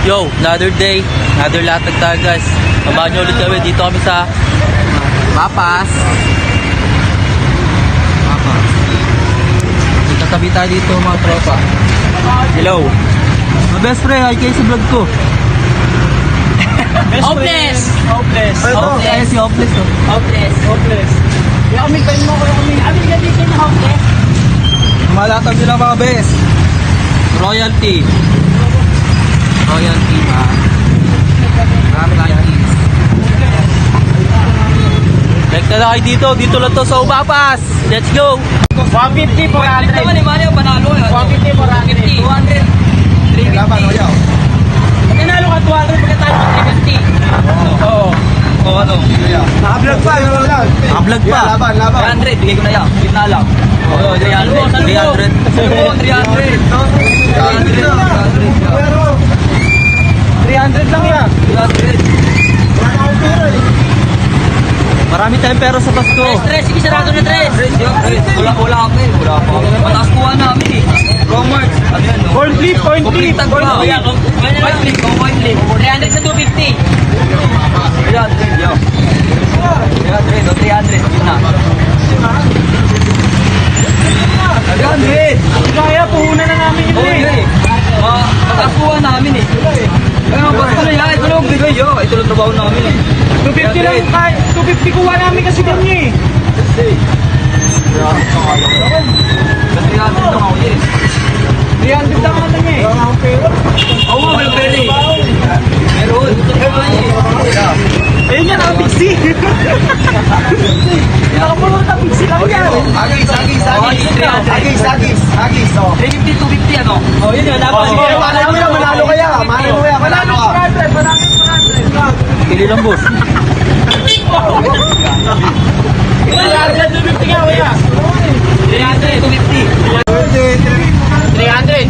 Yo, another day, another latag tayo guys. Samahan nyo ulit kami. Dito kami sa Papas. Tatabi tayo dito mga tropa. Hello. My best friend, hi kayo sa vlog ko. Hopeless! Hopeless! Hopeless, si Hopeless oh. Hopeless! Hopeless! Yung kami kain mo, kami gabi kayo na hopeless. Malatag nila mga best. Royalty. Royalty ha. Royalty. Like na kayo dito. Dito lang to sa Papas. Let's go. 150 for 100. Naman ni Mario, panalo. 150 for 100. 200. 350. Pag nanalo ka 200, pagkatalo ka 350. Oo. O ano? Naka-vlog pa, yung lang. Naka-vlog pa. Laban. 300, bigay ko na yan. Gitna lang. Oo, 300. 300. 300 lang yan. 300. Marami tayong pera sa Pasko. Tres, sige sarado na tres. Wala pa eh. Wala pa. Mataas kuha namin eh. Romart. Ano yan no? Point flip. Point flip. Point flip. 300 sa 250. 300. Yo. 300. O 300. Yun na. 300. Kaya, puhunan na namin yun eh. Mataas kuha namin eh. Kaya Pasko na yan. Ito lang bigay yo. Ito lang trabaho namin eh. 250 lang, 250 kuha namin kasi kanya eh. 300 lang ako eh. 300 lang natin eh. Oo, walang pera eh. Meron. Ayun yan, nakapiksi. Nakapulo na piksi lang yan. Agis. 350, 250 ano? Oh, yun yun, dapat. Manalo kaya. Manalo ka. Pili lang boss. 300, 250 nga, kuya. 300, 250. 300. 300.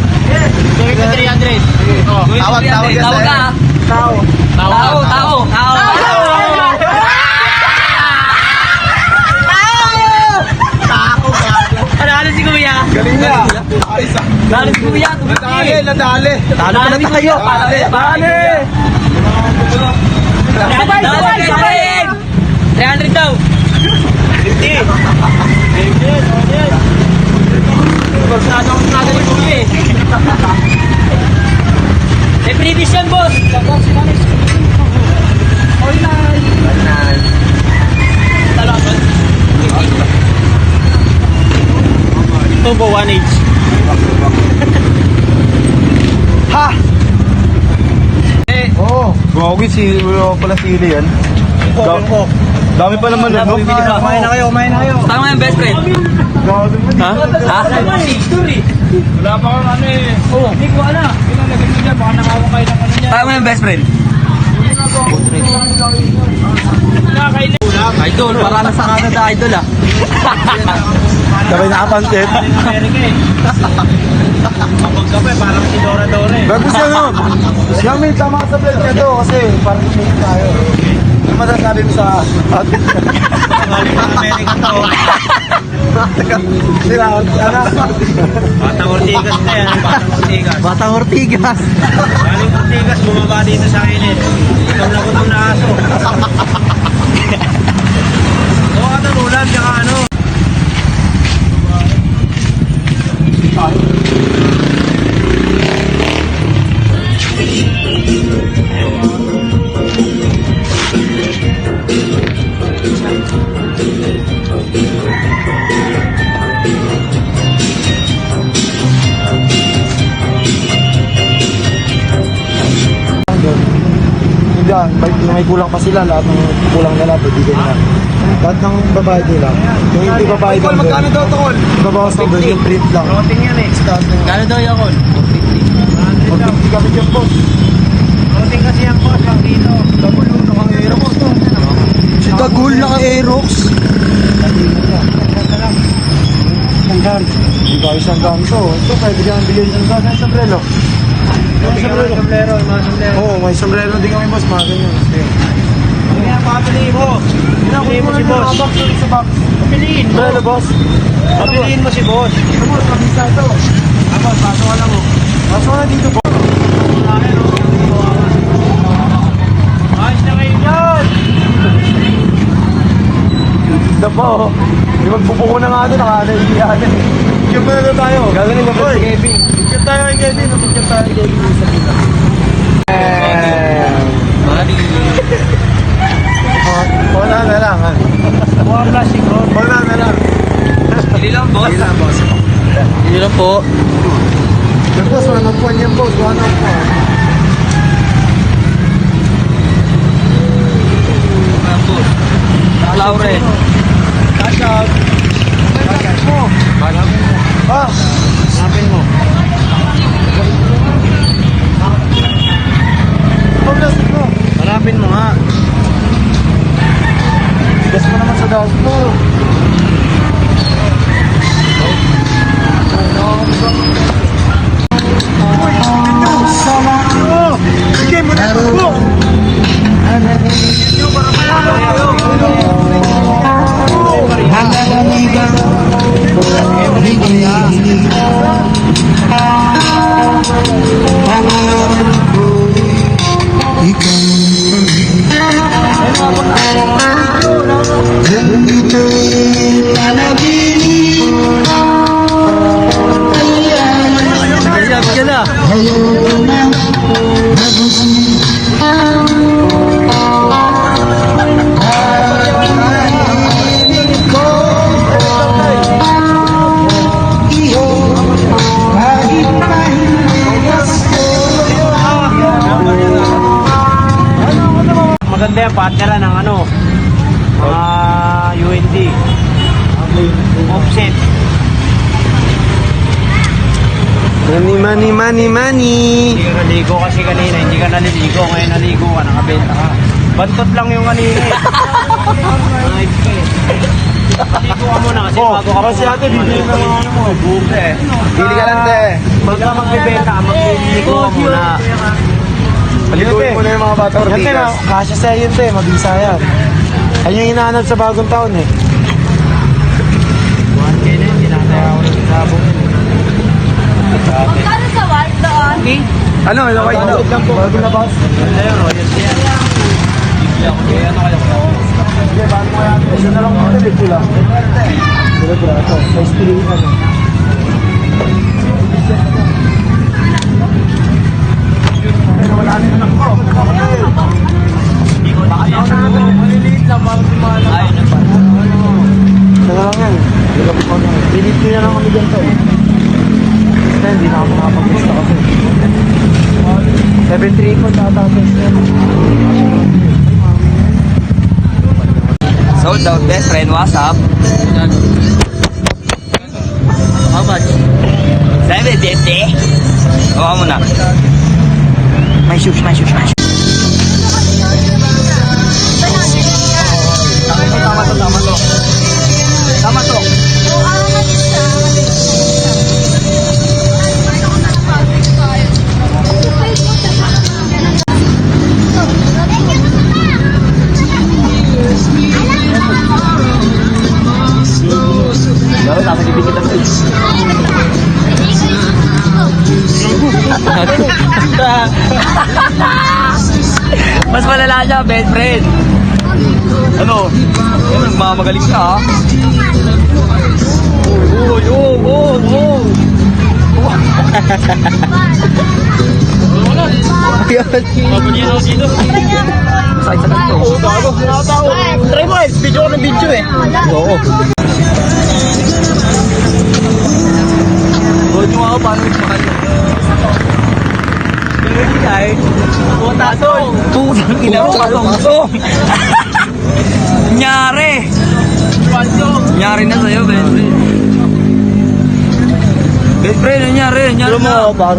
Oh. Tawag yan, Tawag sir. ka. Tao. Tao. Panalo si kuya. Galing niya. Dali si kuya. Nadali. Talo pa na tayo. Dali. Sabay. 300 daw. 50. Barsado ni kuya eh. May previous yan, boss. Talasan. Turbo 1H. Ha! Oo. Gogi, pala sili yan. Dami pa naman nun. Kumain na kayo. Tama yung best friend. Ha? Ha? Wala pa kang ano eh. Oo. Hindi ko alam. Pinalagay mo dyan. Baka nakawang kayo ng ano niya. Tama yung best friend. Nakakain na. Idol, para na sa Canada idol ah. Sabay nakapansit. Amerika eh. Kapag kape, parang si Dora eh. Bago siya no. Siya may tama sa vlog niya to kasi parang kumita tayo. Ano masasabi mo sa atin? Amerika to. Sila, Batang Ortigas na yan. Batang Ortigas. Batang Ortigas. Galing Ortigas, bumaba dito sa init. Ikaw na gutom na aso. Gawa ka ng ulam, tsaka ano. may kulang pa sila, lahat ng kulang nila, bibigyan nila. Lahat ng babayad nila. Yung hindi babayad doon. Magkano daw tol? Babawas ng doon, yung print lang. Floating yan eh. Kano daw yung call? 150 kami dyan po. Floating kasi yan po, pag dito. Dagul, naka-aerox to. Si Dagul, naka-aerox. Hindi ba isang daan to? Ito, pwede kang bilhin isang daan ng sombrero. Sombrero. Oo, may sombrero din kami boss, mga ganyan. Kaya papiliin mo. Papiliin mo si boss. Papiliin mo. Sombrero boss. Papiliin mo si boss. Ito boss, mabisa ito. Ako, pasok ka lang mo. Pasok na dito boss. Oo. Di magpupuko na nga doon, nakanahihiyan eh. Picture mo na tayo. Gagaling ba si Kevin? Picture tayo kay Kevin. Picture tayo kay Kevin sa pita. Mari. Wala na lang. Mga plastic bro. Wala na lang. Hindi lang, boss. Hindi lang, boss. Hindi lang po. Yung boss, wala ng puwan yan, boss. Wala ng puwan. Laure. Cash out. Cash mo. Hanapin mo. Ah! Hanapin mo. Paglasik mo. Hanapin mo nga. Gas mo naman sa dahil mo. Sige mo na po. Sabi ka na. Maganda yung partner ng ano, mga UND. Offset. Money. Hindi ka naligo kasi kanina, hindi ka naliligo. Ngayon naligo ka, nakabenta ka. Bantot lang yung kanina eh. Nice ka eh. Naligo ka muna kasi bago ka kasi ate, bibili ka ng ano mo. Buke. Bili ka lang, te. Pagka magbibenta ka, magliligo ka muna. Paliguin mo na yung mga bata. Yan, te, kasya sa'yo yun, te. Mabisa yan. Yan yung hinahanap sa bagong taon, eh. Buwan kayo na yun, tinataya ako ng sabong. Magkano sa white doon? Ano kayo? Bago na boss? Ganda yun, royals yan. Bigla ko kaya ano kaya ko. Sige, bago mo yan. Isa na lang mga tibig ko lang. Sige, brato. Size 3 ano. Wala na anak ko. Baka yun na ako. Maliliit lang, bago simala. Ayun na pa. Isa na lang yan. Delete ko na lang kami dyan to. Hindi na ako makapag-gusto kasi. 7-3 ko tatapos yan. Sold out, best friend. What's up? How much? 750. Kuha mo na. My shoes. Tama to. Tama to. Dapat ako dipikit ang face. Mas malala siya, best friend. Ano? Nagmamagaling ka, ha? Oh. Ayun. Dito. Sakit sa kanto. Try mo eh, video ko ng video eh. Oo. Huwag nyo ako paano magmahal. Putang ina mo, kalungso. Nyari na sa'yo, best friend. Best friend, nangyari. Pero mo, par.